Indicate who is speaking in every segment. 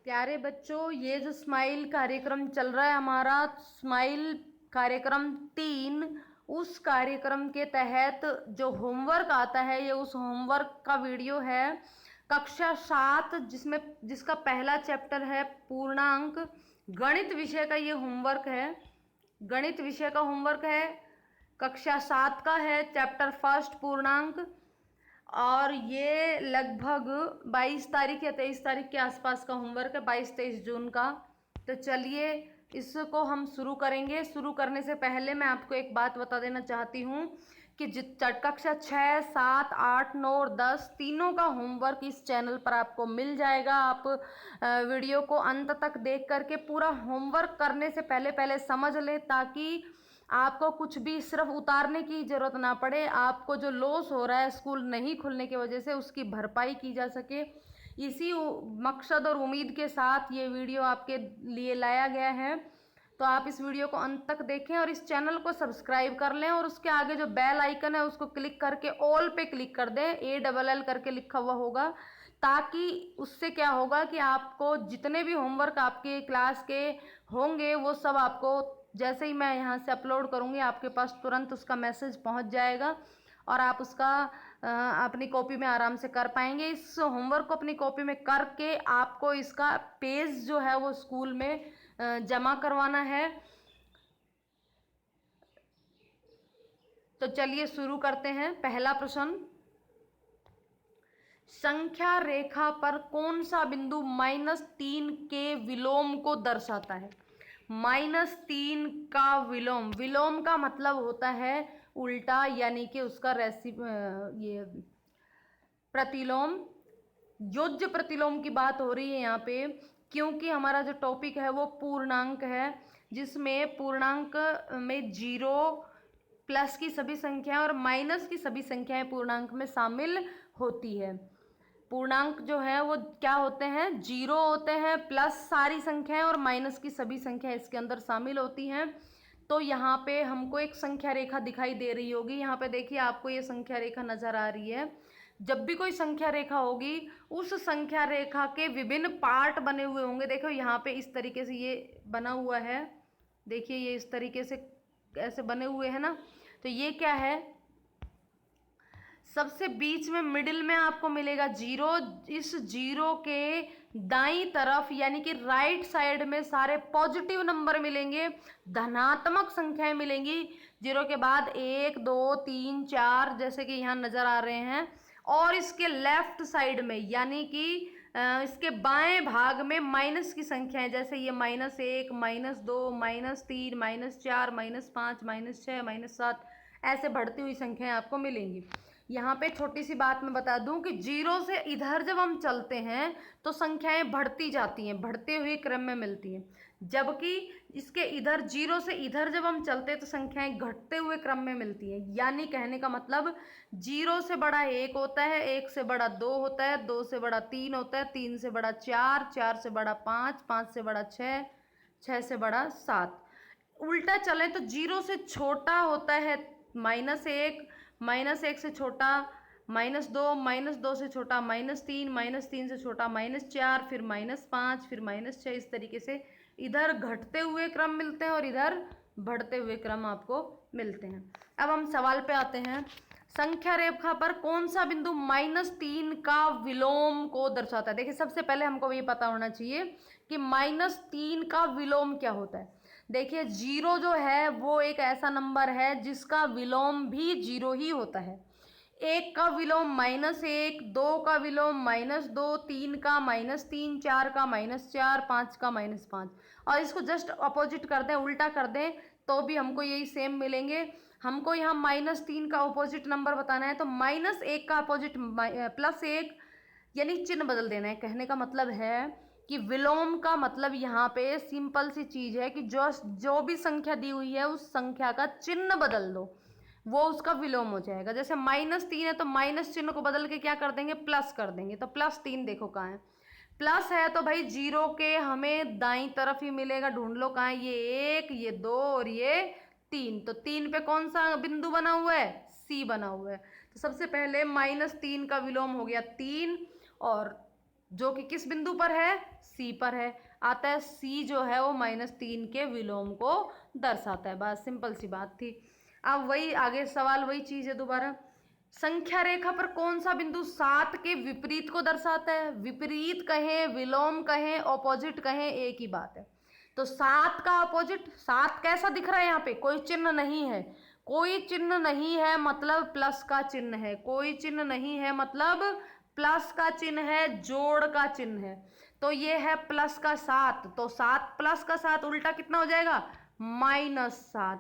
Speaker 1: प्यारे बच्चों, ये जो स्माइल कार्यक्रम चल रहा है हमारा, स्माइल कार्यक्रम 3, उस कार्यक्रम के तहत जो होमवर्क आता है, ये उस होमवर्क का वीडियो है। कक्षा 7 जिसका पहला चैप्टर है पूर्णांक, गणित विषय का ये होमवर्क है। गणित विषय का होमवर्क है, कक्षा 7 का है, चैप्टर फर्स्ट पूर्णांक। और ये लगभग 22 तारीख या 23 तारीख के आसपास का होमवर्क है, 22-23 जून का। तो चलिए इसको हम शुरू करेंगे। शुरू करने से पहले मैं आपको एक बात बता देना चाहती हूँ कि कक्षा 6, 7, 8, 9 और 10 तीनों का होमवर्क इस चैनल पर आपको मिल जाएगा। आप वीडियो को अंत तक देख करके पूरा होमवर्क करने से पहले पहले समझ लें, ताकि आपको कुछ भी सिर्फ उतारने की ज़रूरत ना पड़े। आपको जो लॉस हो रहा है स्कूल नहीं खुलने की वजह से, उसकी भरपाई की जा सके। इसी मकसद और उम्मीद के साथ ये वीडियो आपके लिए लाया गया है। तो आप इस वीडियो को अंत तक देखें और इस चैनल को सब्सक्राइब कर लें, और उसके आगे जो बेल आइकन है उसको क्लिक करके ऑल पे क्लिक कर दें। ALL करके लिखा हुआ होगा, ताकि उससे क्या होगा कि आपको जितने भी होमवर्क आपके क्लास के होंगे वो सब आपको जैसे ही मैं यहाँ से अपलोड करूँगी आपके पास तुरंत उसका मैसेज पहुँच जाएगा, और आप उसका अपनी कॉपी में आराम से कर पाएंगे। इस होमवर्क को अपनी कॉपी में करके आपको इसका पेज जो है वो स्कूल में जमा करवाना है। तो चलिए शुरू करते हैं। पहला प्रश्न, संख्या रेखा पर कौन सा बिंदु -3 के विलोम को दर्शाता है? -3 का विलोम, विलोम का मतलब होता है उल्टा, यानी कि उसका ये प्रतिलोम, योज्य प्रतिलोम की बात हो रही है यहाँ पे, क्योंकि हमारा जो टॉपिक है वो पूर्णांक है, जिसमें पूर्णांक में 0 प्लस की सभी संख्याएं और माइनस की सभी संख्याएं पूर्णांक में शामिल होती है। पूर्णांक जो है वो क्या होते हैं? 0 होते हैं, प्लस सारी संख्याएं और माइनस की सभी संख्याएं इसके अंदर शामिल होती हैं। तो यहाँ पे हमको एक संख्या रेखा दिखाई दे रही होगी। यहाँ पे देखिए आपको ये संख्या रेखा नजर आ रही है। जब भी कोई संख्या रेखा होगी, उस संख्या रेखा के विभिन्न पार्ट बने हुए होंगे। देखो यहाँ पे इस तरीके से ये बना हुआ है, देखिए ये इस तरीके से ऐसे बने हुए हैं ना। तो ये क्या है? सबसे बीच में मिडिल में आपको मिलेगा 0। इस 0 के दाईं तरफ यानी कि राइट साइड में सारे पॉजिटिव नंबर मिलेंगे, धनात्मक संख्याएं मिलेंगी। 0 के बाद 1, 2, 3, 4 जैसे कि यहाँ नजर आ रहे हैं। और इसके लेफ्ट साइड में यानी कि इसके बाएं भाग में माइनस की संख्याएं, जैसे ये -1, -2, -3, -4, -5, -6, -7 ऐसे बढ़ती हुई संख्याएं आपको मिलेंगी। यहाँ पे छोटी सी बात मैं बता दूं कि 0 से इधर जब हम चलते हैं तो संख्याएं बढ़ती जाती हैं, बढ़ते हुए क्रम में मिलती हैं। जबकि इसके इधर 0 से इधर जब हम चलते हैं तो संख्याएं घटते हुए क्रम में मिलती हैं। यानी कहने का मतलब 0 से बड़ा 1 होता है, 1 से बड़ा 2 होता है, 2 से बड़ा 3 होता है, 3 से बड़ा 4, 4 से बड़ा 5, 5 से बड़ा 6, 6 से बड़ा 7। उल्टा चले तो 0 से छोटा होता है -1, -1 से छोटा -2, -2 से छोटा -3, -3 से छोटा -4, फिर -5, फिर -6। इस तरीके से इधर घटते हुए क्रम मिलते हैं और इधर बढ़ते हुए क्रम आपको मिलते हैं। अब हम सवाल पे आते हैं। संख्या रेखा पर कौन सा बिंदु -3 का विलोम को दर्शाता है? देखिए सबसे पहले हमको ये पता होना चाहिए कि -3 का विलोम क्या होता है। देखिए 0 जो है वो एक ऐसा नंबर है जिसका विलोम भी 0 ही होता है। 1 का विलोम -1, 2 का विलोम -2, 3 का -3, 4 का -4, 5 का -5। और इसको जस्ट अपोजिट कर दें, उल्टा कर दें, तो भी हमको यही सेम मिलेंगे। हमको यहाँ -3 का अपोजिट नंबर बताना है, तो -1 का अपोजिट +1, यानी चिन्ह बदल देना है। कहने का मतलब है कि विलोम का मतलब यहाँ पे सिंपल सी चीज है कि जो भी संख्या दी हुई है उस संख्या का चिन्ह बदल दो, वो उसका विलोम हो जाएगा। जैसे -3 है तो माइनस चिन्ह को बदल के क्या कर देंगे? प्लस कर देंगे। तो +3 देखो कहाँ है? प्लस है तो भाई 0 के हमें दाईं तरफ ही मिलेगा, ढूंढ लो कहाँ है। ये 1, ये 2 और ये 3। तो 3 पे कौन सा बिंदु बना हुआ है? C बना हुआ है। तो सबसे पहले -3 का विलोम हो गया 3, और जो कि किस बिंदु पर है, सी पर है। आता है सी जो है वो -3 के विलोम को दर्शाता है। बस सिंपल सी बात थी। अब वही आगे सवाल वही चीज है दोबारा, संख्या रेखा पर कौन सा बिंदु 7 के विपरीत को दर्शाता है? विपरीत कहें, विलोम कहें, ऑपोजिट कहें, एक ही बात है। तो 7 का ऑपोजिट, 7 कैसा दिख रहा है? यहाँ पे कोई चिन्ह नहीं है, कोई चिन्ह नहीं है मतलब प्लस का चिन्ह है, कोई चिन्ह नहीं है मतलब प्लस का चिन्ह है, जोड़ का चिन्ह है। तो ये है प्लस का 7, तो 7 प्लस का 7 उल्टा कितना हो जाएगा? -7।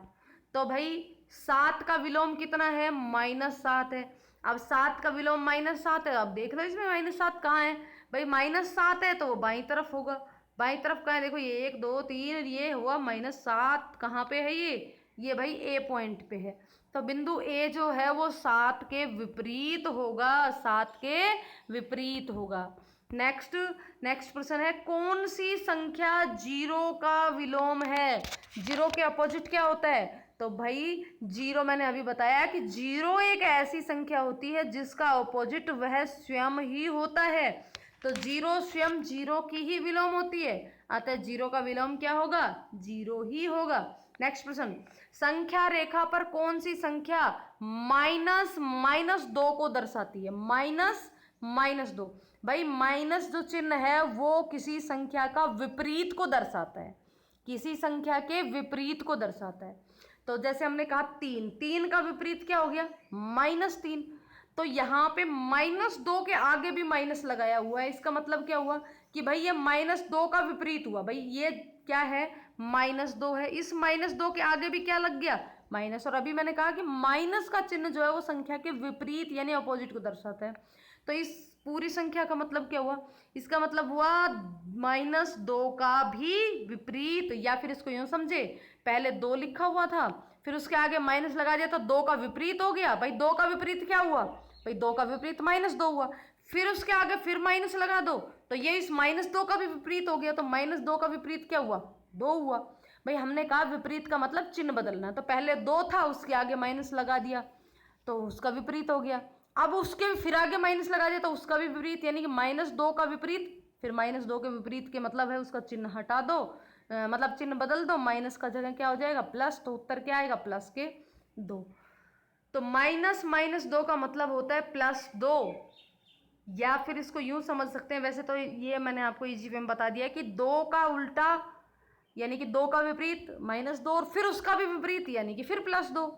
Speaker 1: तो भाई 7 का विलोम कितना है? -7 है। अब 7 का विलोम -7 है, अब देख लो इसमें -7 कहाँ है भाई? -7 है तो वो बाईं तरफ होगा। बाईं तरफ कहाँ है? देखो ये 1 2 3, ये हुआ -7। कहाँ पे है ये भाई ए पॉइंट पे है। तो बिंदु ए जो है वो 7 के विपरीत होगा, 7 के विपरीत होगा। नेक्स्ट प्रश्न है, कौन सी संख्या 0 का विलोम है? 0 के अपोजिट क्या होता है? तो भाई 0 मैंने अभी बताया कि 0 एक ऐसी संख्या होती है जिसका अपोजिट वह स्वयं ही होता है। तो 0 स्वयं 0 की ही विलोम होती है, अतः 0 का विलोम क्या होगा? 0 ही होगा। नेक्स्ट प्रश्न, संख्या रेखा पर कौन सी संख्या -2 को दर्शाती है? -2 भाई माइनस जो चिन्ह है वो किसी संख्या का विपरीत को दर्शाता है, किसी संख्या के विपरीत को दर्शाता है। तो जैसे हमने कहा 3 का विपरीत क्या हो गया? -3। तो यहाँ पे -2 के आगे भी माइनस लगाया हुआ है, इसका मतलब क्या हुआ कि भाई ये -2 का विपरीत हुआ। भाई ये क्या है? -2 है, इस -2 के आगे भी क्या लग गया? माइनस। और अभी मैंने कहा कि माइनस का चिन्ह जो है वो संख्या के विपरीत यानी अपोजिट को दर्शाता है। तो इस पूरी संख्या का मतलब क्या हुआ? इसका मतलब हुआ -2 का भी विपरीत, या फिर इसको यूं समझे, पहले 2 लिखा हुआ था, फिर उसके आगे माइनस लगा दिया तो 2 का विपरीत हो गया। भाई 2 का विपरीत क्या हुआ? भाई 2 का विपरीत -2 हुआ। फिर उसके आगे फिर माइनस लगा दो तो ये इस -2 का भी विपरीत हो गया। तो -2 का विपरीत क्या हुआ? 2 हुआ। भाई हमने कहा विपरीत का मतलब चिन्ह बदलना, तो पहले 2 था उसके आगे माइनस लगा दिया तो उसका विपरीत हो गया। अब उसके फिर आगे माइनस लगा दिया तो उसका भी विपरीत, यानी कि -2 का विपरीत, फिर -2 के विपरीत के मतलब है उसका चिन्ह हटा दो, मतलब चिन्ह बदल दो, माइनस का जगह क्या हो जाएगा? प्लस। तो उत्तर क्या आएगा? +2। तो -2 का मतलब होता है +2, या फिर इसको यूं समझ सकते हैं, वैसे तो ये मैंने आपको इजी वे में बता दिया कि 2 का उल्टा यानी कि 2 का विपरीत -2 और फिर उसका भी विपरीत यानी कि फिर +2।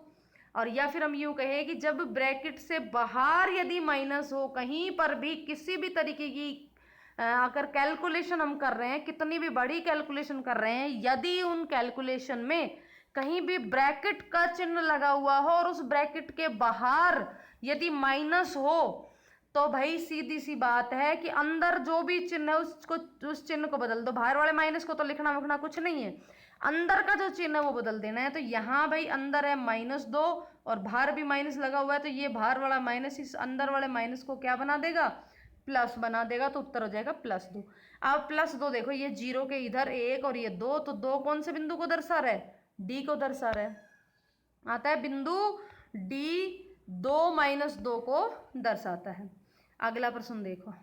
Speaker 1: और या फिर हम यूं कहें कि जब ब्रैकेट से बाहर यदि माइनस हो, कहीं पर भी किसी भी तरीके की अगर कैलकुलेशन हम कर रहे हैं, कितनी भी बड़ी कैलकुलेशन कर रहे हैं, यदि उन कैलकुलेशन में कहीं भी ब्रैकेट का चिन्ह लगा हुआ हो और उस ब्रैकेट के बाहर यदि माइनस हो, तो भाई सीधी सी बात है कि अंदर जो भी चिन्ह है उसको, उस चिन्ह को बदल दो। बाहर वाले माइनस को तो लिखना विखना कुछ नहीं है, अंदर का जो चिन्ह है वो बदल देना है। तो यहाँ भाई अंदर है -2 और बाहर भी माइनस लगा हुआ है, तो ये बाहर वाला माइनस इस अंदर वाले माइनस को क्या बना देगा? प्लस बना देगा। तो उत्तर हो जाएगा +2। अब +2 देखो, ये 0 के इधर 1 और ये 2, तो 2 कौन से बिंदु को दर्शा रहा है? डी को दर्शा रहा है। आता है बिंदु डी 2 -2 को दर्शाता है। अगला प्रश्न देखो,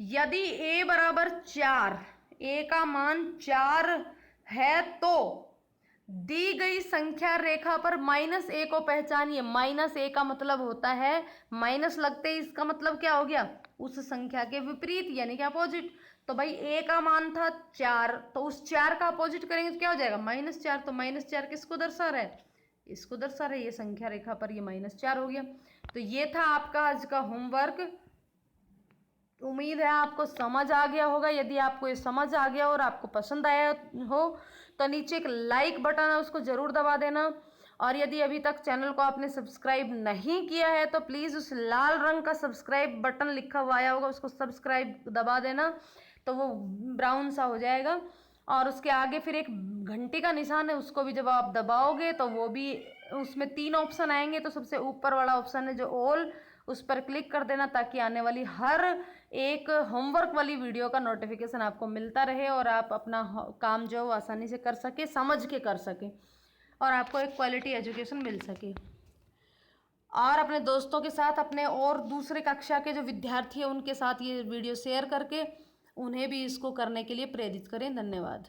Speaker 1: यदि a बराबर 4, a का मान 4 है तो दी गई संख्या रेखा पर -a को पहचानिए। -a का मतलब होता है माइनस लगते ही इसका मतलब क्या हो गया? उस संख्या के विपरीत यानी कि अपोजिट। तो भाई a का मान था 4, तो उस 4 का अपोजिट करेंगे तो क्या हो जाएगा? -4। तो -4 किसको दर्शा रहा है? इसको दर्शा रहा है। ये संख्या रेखा पर ये -4 हो गया। तो ये था आपका आज का होमवर्क। उम्मीद है आपको समझ आ गया होगा। यदि आपको ये समझ आ गया और आपको पसंद आया हो तो नीचे एक लाइक बटन है उसको ज़रूर दबा देना। और यदि अभी तक चैनल को आपने सब्सक्राइब नहीं किया है तो प्लीज़ उस लाल रंग का सब्सक्राइब बटन लिखा हुआ आया होगा उसको सब्सक्राइब दबा देना, तो वो ब्राउन सा हो जाएगा। और उसके आगे फिर एक घंटी का निशान है, उसको भी जब आप दबाओगे तो वो भी, उसमें 3 ऑप्शन आएंगे। तो सबसे ऊपर वाला ऑप्शन है जो ऑल, उस पर क्लिक कर देना ताकि आने वाली हर एक होमवर्क वाली वीडियो का नोटिफिकेशन आपको मिलता रहे और आप अपना काम जो है वो आसानी से कर सके, समझ के कर सके और आपको एक क्वालिटी एजुकेशन मिल सके। और अपने दोस्तों के साथ, अपने और दूसरे कक्षा के जो विद्यार्थी हैं उनके साथ ये वीडियो शेयर करके उन्हें भी इसको करने के लिए प्रेरित करें। धन्यवाद।